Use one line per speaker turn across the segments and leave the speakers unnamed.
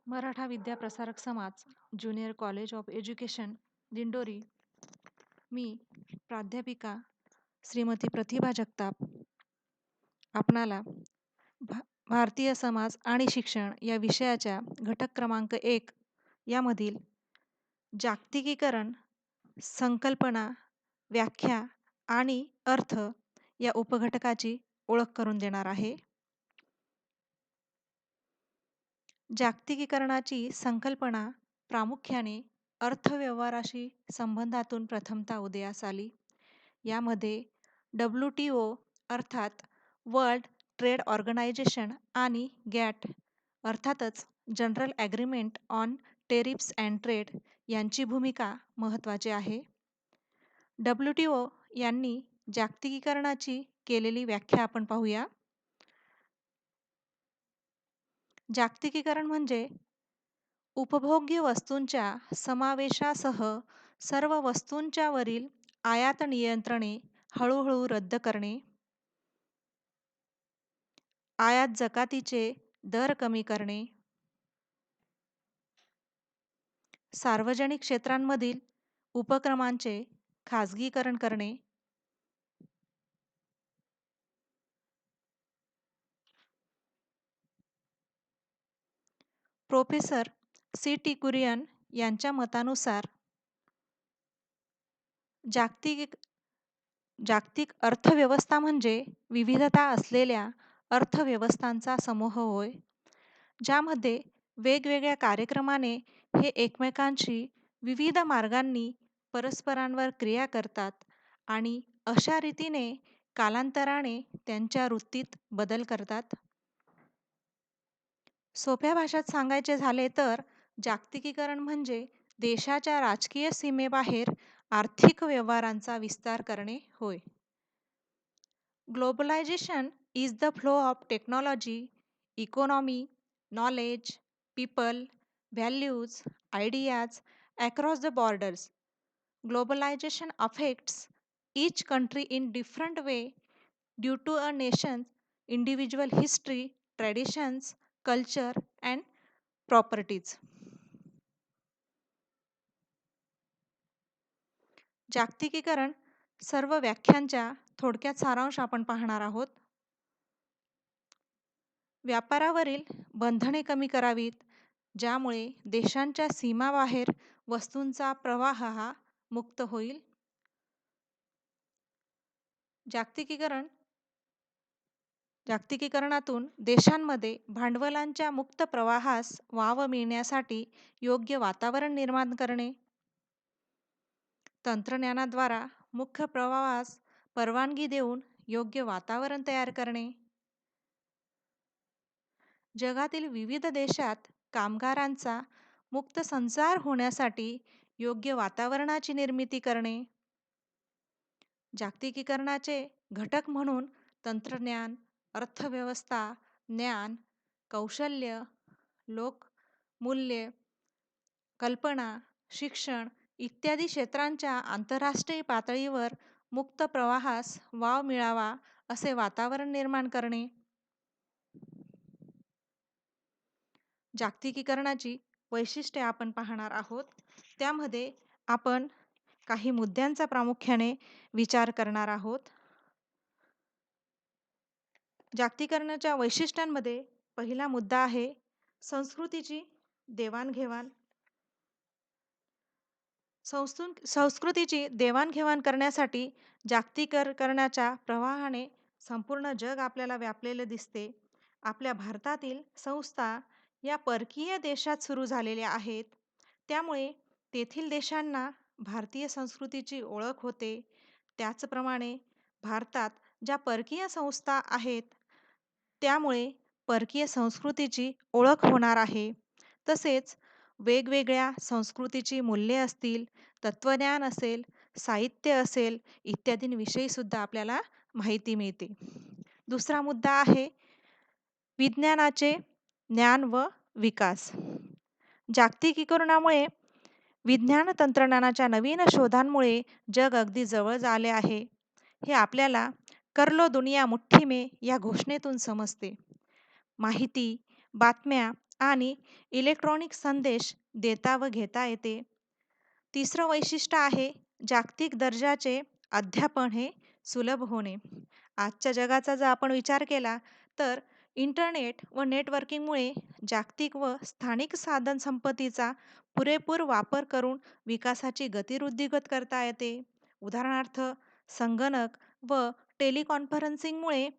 Maratha Vidya Prasarak Samaj, junior college of education, Dindori. मी प्राध्यापिका श्रीमती प्रतिभा जगताप आपणाला भा भारतीय समाज आणि शिक्षण या विषयाच्या घटक क्रमांक 1 यामधील जागतिकीकरण, संकल्पना, व्याख्या आणि अर्थ या उपघटकाची ओळख करून देणार आहे. जागतिकीकरणाची संकल्पना प्रामुख्याने अर्थव्यवहाराशी संबंधातून प्रथमतः उदयास आली. यामध्ये WTO अर्थात वर्ल्ड ट्रेड ऑर्गनायझेशन आणि गॅट अर्थातच general agreement on tariffs and trade यांची भूमिका महत्त्वाची आहे. WTO यांनी जागतिकीकरणाची केलेली व्याख्या आपण पाहूया. जागतिकीकरण म्हणजे उपभोग्य वस्तूंच्या समावेशासह सर्व वस्तूंच्या वरील आयात नियंत्रणे हळूहळू रद्द करणे, आयात जकातीचे दर कमी करणे, सार्वजनिक क्षेत्रांमधील उपक्रमांचे खाजगीकरण करणे, प्रोफेसर C.T. कुरियन यांच्या मतानुसार जागतिक अर्थव्यवस्था म्हणजे विविधता असलेल्या अर्थव्यवस्थांचा समूह होय, ज्यामध्ये वेगवेगळ्या कार्यक्रमाने हे एकमेकांशी विविध मार्गांनी परस्परांवर क्रिया करतात आणि अशा रीतीने कालांतराने त्यांच्या वृत्तीत बदल करतात. सोप्या भाषेत सांगायचे झाले तर जागतिकीकरण म्हणजे देशाच्या राजकीय सीमेबाहेर आर्थिक व्यवहारांचा विस्तार करणे होय. Globalisation is the flow of technology, economy, knowledge, people, values, ideas across the borders. Globalization affects each country in different way due to a nation's individual history, traditions, culture and properties. जागतिकीकरण सर्व व्याख्यांच्या थोडक्यात सारांश आपण पाहणार आहोत. व्यापारावरील बंधने कमी करावीत, ज्यामुळे देशांच्या सीमाबाहेर वस्तूंचा प्रवाह हा मुक्त होईल. जागतिकीकरणातून देशांमध्ये भांडवलांच्या मुक्त प्रवाहास वाव मिळण्यासाठी योग्य वातावरण निर्माण करणे, तंत्रज्ञानाद्वारा मुख्य प्रवाहास परवानगी देऊन योग्य वातावरण तयार करणे, जगातील विविध देशात कामगारांचा मुक्त संचार होण्यासाठी योग्य वातावरणाची निर्मिती करणे, जागतिकीकरणाचे घटक म्हणून तंत्रज्ञान, अर्थव्यवस्था, ज्ञान, कौशल्य, लोक मूल्य, कल्पना, शिक्षण इत्यादी क्षेत्रांच्या आंतरराष्ट्रीय पातळीवर मुक्त प्रवाहास वाव मिळावा असे वातावरण निर्माण करणे. जागतिकीकरणाची वैशिष्ट्ये आपण पाहणार आहोत. त्यामध्ये आपण काही मुद्द्यांचा प्रामुख्याने विचार करणार आहोत. जागतिकीकरणाच्या वैशिष्ट्यांमध्ये पहिला मुद्दा आहे संस्कृतीची देवाणघेवाण. संस्कृतीची देवाणघेवाण करण्यासाठी जागतिकीकरणाच्या प्रवाहाने संपूर्ण जग आपल्याला व्यापलेले दिसते. आपल्या भारतातील संस्था या परकीय देशात सुरू झालेल्या आहेत, त्यामुळे तेथील देशांना भारतीय संस्कृतीची ओळख होते. त्याचप्रमाणे भारतात ज्या परकीय संस्था आहेत, त्यामुळे परकीय संस्कृतीची ओळख होणार आहे. तसेच वेगवेगळ्या संस्कृतीची मूल्ये असतील, तत्वज्ञान असेल, साहित्य असेल इत्यादींविषयी सुद्धा आपल्याला माहिती मिळते. दुसरा मुद्दा आहे विज्ञानाचे ज्ञान व विकास. जागतिकीकरणामुळे विज्ञान तंत्रज्ञानाच्या नवीन शोधांमुळे जग अगदी जवळ आले आहे. हे आपल्याला कर लो दुनिया मुठ्ठी में या घोषणेतून समजते. माहिती, बातम्या आणि इलेक्ट्रॉनिक संदेश देता व घेता येते. तिसरं वैशिष्ट्य आहे जागतिक दर्जाचे अध्यापन हे सुलभ होणे. आजच्या जगाचा जर आपण विचार केला तर इंटरनेट व नेटवर्किंगमुळे जागतिक व स्थानिक साधनसंपत्तीचा पुरेपूर वापर करून विकासाची गती वृद्धिगत करता येते. उदाहरणार्थ संगणक व टेलिकॉन्फरन्सिंगमुळे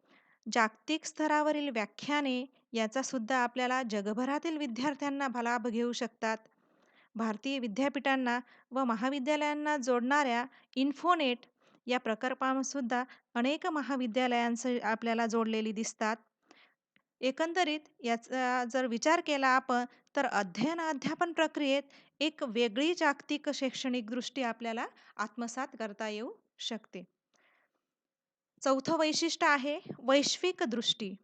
जागतिक स्तरावरील व्याख्याने याचा सुद्धा आपल्याला जगभरातील विद्यार्थ्यांना लाभ घेऊ शकतात. भारतीय विद्यापीठांना व महाविद्यालयांना जोडणाऱ्या इन्फोनेट या प्रकल्पासुद्धा अनेक महाविद्यालयांशी आपल्याला जोडलेली दिसतात. एकंदरीत याचा जर विचार केला आपण तर अध्ययन अध्यापन प्रक्रियेत एक वेगळी जागतिक शैक्षणिक दृष्टी आपल्याला आत्मसात करता येऊ शकते. चौथं वैशिष्ट्य आहे वैश्विक दृष्टी.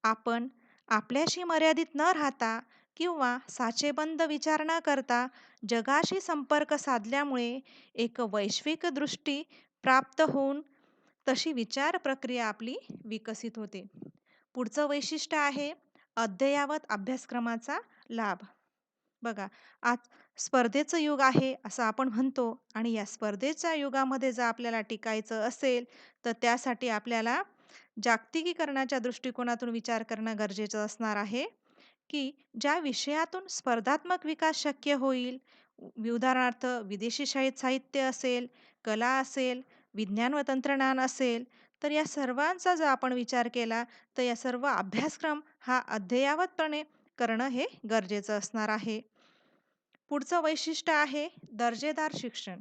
आपण आपल्याशी मर्यादित न राहता किंवा साचेबंद विचार न करता जगाशी संपर्क साधल्यामुळे एक वैश्विक दृष्टी प्राप्त होऊन तशी विचार प्रक्रिया आपली विकसित होते. पुढचं वैशिष्ट्य आहे अद्ययावत अभ्यासक्रमाचा लाभ. बघा, आज स्पर्धेचं युग आहे असं आपण म्हणतो आणि या स्पर्धेच्या युगामध्ये जर आपल्याला टिकायचं असेल तर त्यासाठी आपल्याला जागतिकीकरणाच्या दृष्टिकोनातून विचार करणं गरजेचं असणार आहे, की ज्या विषयातून स्पर्धात्मक विकास शक्य होईल, उदाहरणार्थ विदेशी साहित्य असेल, कला असेल, विज्ञान व तंत्रज्ञान असेल, तर या सर्वांचा जर आपण विचार केला तर या सर्व अभ्यासक्रम हा अद्ययावतपणे करणं हे गरजेचं असणार आहे. पुढचं वैशिष्ट्य आहे दर्जेदार शिक्षण.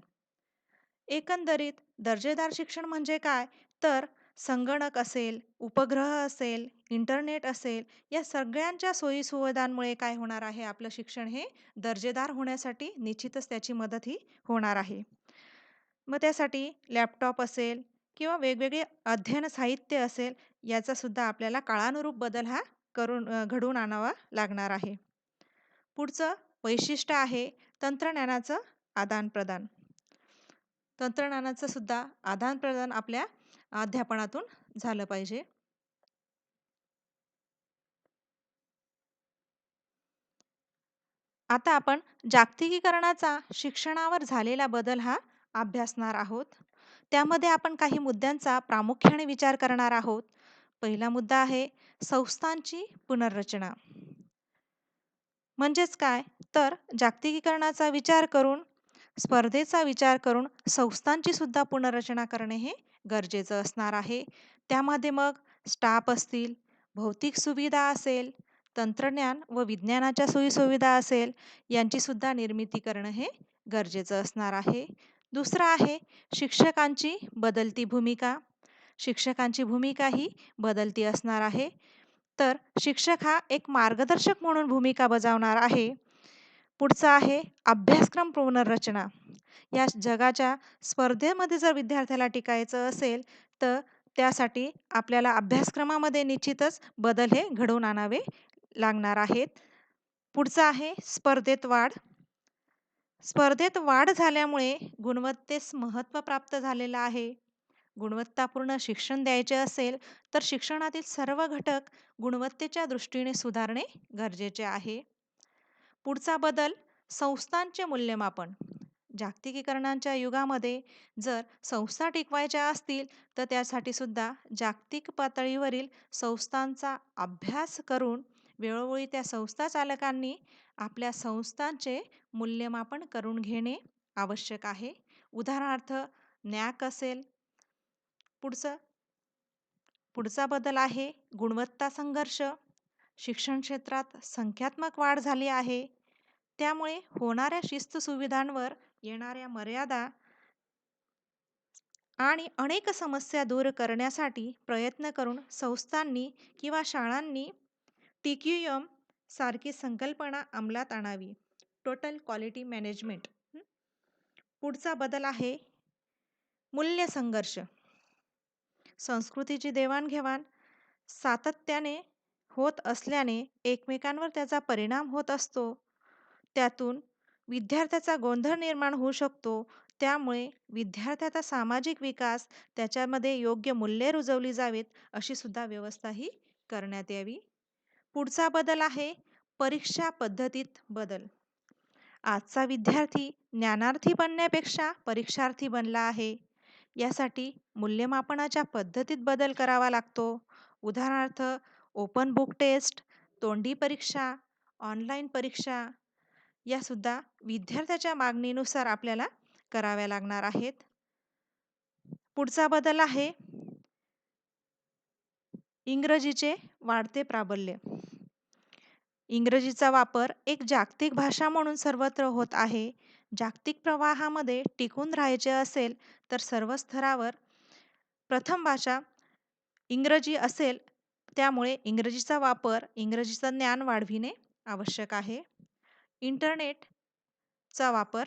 एकंदरीत दर्जेदार शिक्षण म्हणजे काय? तर संगणक असेल, उपग्रह असेल, इंटरनेट असेल, या सगळ्यांच्या सोयीसुविधांमुळे काय होणार आहे, आपलं शिक्षण हे दर्जेदार होण्यासाठी निश्चितच त्याची मदत ही होणार आहे. मग त्यासाठी लॅपटॉप असेल किंवा वेगवेगळे अध्ययन साहित्य असेल, याचासुद्धा आपल्याला काळानुरूप बदल हा घडवून आणावा लागणार आहे. पुढचं वैशिष्ट्य आहे तंत्रज्ञानाचं आदान-प्रदान. तंत्रज्ञानाचं सुद्धा आदान-प्रदान आपल्या अध्यापनातून झालं पाहिजे. आता आपण जागतिकीकरणाचा शिक्षणावर झालेला बदल हा अभ्यासणार आहोत. त्यामध्ये आपण काही मुद्द्यांचा प्रामुख्याने विचार करणार आहोत. पहिला मुद्दा आहे संस्थांची पुनर्रचना. म्हणजेच काय? तर जागतिकीकरणाचा विचार करून, स्पर्धेचा विचार करून संस्थांची सुद्धा पुनर्रचना करणे हे गरजेचं असणार आहे. त्यामध्ये मग स्टाफ असतील, भौतिक सुविधा असेल, तंत्रज्ञान व विज्ञानाच्या सोयीसुविधा असेल, यांची सुद्धा निर्मिती करणं हे गरजेचं असणार आहे. दुसरं आहे शिक्षकांची बदलती भूमिका. शिक्षकांची भूमिका ही बदलती असणार आहे. तर शिक्षक हा एक मार्गदर्शक म्हणून भूमिका बजावणार आहे. पुढचा आहे अभ्यासक्रम पुनर्रचना. या जगाच्या स्पर्धेमध्ये जर विद्यार्थ्याला टिकायचं असेल तर त्यासाठी आपल्याला अभ्यासक्रमामध्ये निश्चितच बदल हे घडवून आणावे लागणार आहेत. पुढचं आहे स्पर्धेत वाढ. स्पर्धेत वाढ झाल्यामुळे गुणवत्तेस महत्त्व प्राप्त झालेलं आहे. गुणवत्तापूर्ण शिक्षण द्यायचे असेल तर शिक्षणातील सर्व घटक गुणवत्तेच्या दृष्टीने सुधारणे गरजेचे आहे. पुढचा बदल संस्थांचे मूल्यमापन. जागतिकीकरणाच्या युगामध्ये जर संस्था टिकवायच्या असतील तर त्यासाठी सुद्धा जागतिक पातळीवरील संस्थांचा अभ्यास करून वेळोवेळी त्या संस्था चालकांनी आपल्या संस्थांचे मूल्यमापन करून घेणे आवश्यक आहे. उदाहरणार्थ नॅक असेल. पुढचं पुढचा बदल आहे गुणवत्ता संघर्ष. शिक्षण क्षेत्रात संख्यात्मक वाढ झाली आहे. त्यामुळे होणाऱ्या शिस्त सुविधांवर येणाऱ्या मर्यादा आणि अनेक समस्या दूर करण्यासाठी प्रयत्न करून संस्थांनी किंवा शाळांनी TQM सारखी संकल्पना अंमलात आणावी. Total quality management. पुढचा बदल आहे मूल्य संघर्ष. संस्कृतीची देवाणघेवाण सातत्याने होत असल्याने एकमेकांवर त्याचा परिणाम होत असतो. त्यातून विद्यार्थ्याचा गोंधळ निर्माण होऊ शकतो. त्यामुळे विद्यार्थ्याचा सामाजिक विकास, त्याच्यामध्ये योग्य मूल्ये रुजवली जावीत, अशी सुद्धा व्यवस्था ही करण्यात यावी. पुढचा बदल आहे परीक्षा पद्धतीत बदल. आजचा विद्यार्थी ज्ञानार्थी बनण्यापेक्षा परीक्षार्थी बनला आहे. यासाठी मूल्यमापनाच्या पद्धतीत बदल करावा लागतो. उदाहरणार्थ ओपन बुक टेस्ट, तोंडी परीक्षा, ऑनलाईन परीक्षा या सुद्धा विद्यार्थ्याच्या मागणीनुसार आपल्याला कराव्या लागणार आहेत. पुढचा बदल आहे इंग्रजीचे वाढते प्राबल्य. इंग्रजीचा वापर एक जागतिक भाषा म्हणून सर्वत्र होत आहे. जागतिक प्रवाहामध्ये टिकून राहायचे असेल तर सर्व स्तरावर प्रथम भाषा इंग्रजी असेल. त्यामुळे इंग्रजीचा वापर, इंग्रजीचं ज्ञान वाढविणे आवश्यक आहे. इंटरनेटचा वापर.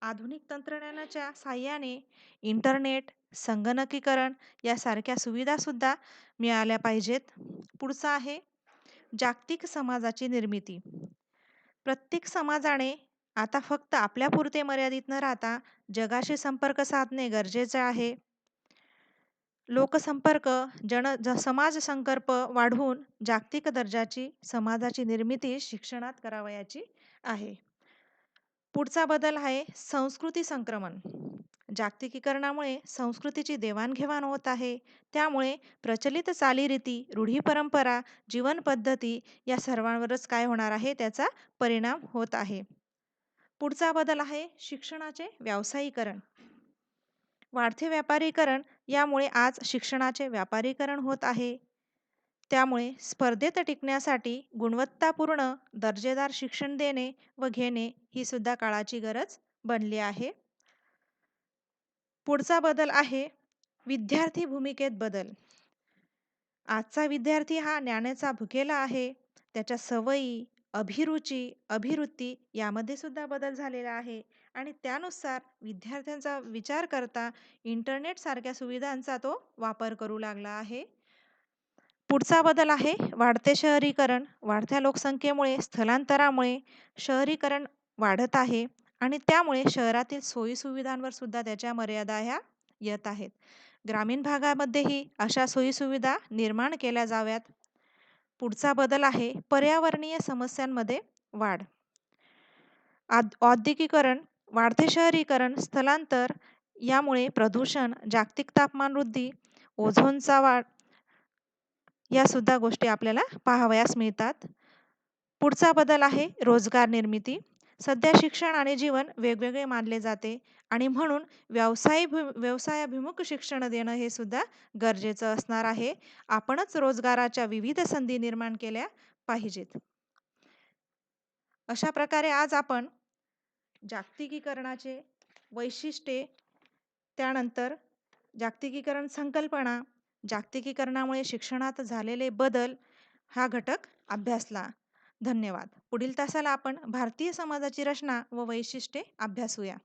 आधुनिक तंत्रज्ञानाच्या साहाय्याने इंटरनेट, संगणकीकरण यासारख्या सुविधासुद्धा मिळाल्या पाहिजेत. पुढचा आहे जागतिक समाजाची निर्मिती. प्रत्येक समाजाने आता फक्त आपल्यापुरते मर्यादित न राहता जगाशी संपर्क साधणे गरजेचे आहे. लोकसंपर्क, समाज संकल्प वाढवून जागतिक दर्जाची समाजाची निर्मिती शिक्षणात करावयाची आहे. पुढचा बदल आहे संस्कृती संक्रमण. जागतिकीकरणामुळे संस्कृतीची देवाणघेवाण होत आहे. त्यामुळे प्रचलित चालीरीती, रूढी परंपरा, जीवन पद्धती या सर्वांवरच काय होणार आहे, त्याचा परिणाम होत आहे. पुढचा बदल आहे शिक्षणाचे व्यावसायीकरण. वाढते व्यापारीकरण यामुळे आज शिक्षणाचे व्यापारीकरण होत आहे. त्यामुळे स्पर्धेत टिकण्यासाठी गुणवत्तापूर्ण दर्जेदार शिक्षण देणे व घेणे ही सुद्धा काळाची गरज बनली आहे. पुढचा बदल आहे विद्यार्थी भूमिकेत बदल. आजचा विद्यार्थी हा ज्ञानाचा भुकेला आहे. त्याच्या सवयी, अभिरुची, अभिवृत्ती यामध्ये सुद्धा बदल झालेला आहे आणि त्यानुसार विद्यार्थ्यांचा विचार करता इंटरनेट सारख्या सुविधांचा तो वापर करू लागला आहे. पुढचा बदल आहे वाढते शहरीकरण. वाढत्या लोकसंख्येमुळे, स्थलांतरामुळे शहरीकरण वाढत आहे आणि त्यामुळे शहरातील सोयीसुविधांवर सुद्धा त्याच्या मर्यादा ह्या येत आहेत. ग्रामीण भागामध्येही अशा सोयीसुविधा निर्माण केल्या जाव्यात. पुढचा बदल आहे पर्यावरणीय समस्यांमध्ये वाढ. औद्योगिकीकरण, वाढते शहरीकरण, स्थलांतर यामुळे प्रदूषण, जागतिक तापमान वृद्धी, ओझोनचा वाढ या सुद्धा गोष्टी आपल्याला पाहावयास मिळतात. पुढचा बदल आहे रोजगार निर्मिती. सध्या शिक्षण आणि जीवन वेगवेगळे मानले जाते आणि म्हणून व्यवसायाभिमुख शिक्षण देणं हे सुद्धा गरजेचं असणार आहे. आपणच रोजगाराच्या विविध संधी निर्माण केल्या पाहिजेत. अशा प्रकारे आज आपण जागतिकीकरणाचे वैशिष्ट्ये, त्यानंतर जागतिकीकरण संकल्पना, जागतिकीकरणामुळे शिक्षणात झालेले बदल हा घटक अभ्यासला. धन्यवाद. पुढील तासाला आपण भारतीय समाजाची रचना व वैशिष्ट्ये अभ्यासूया.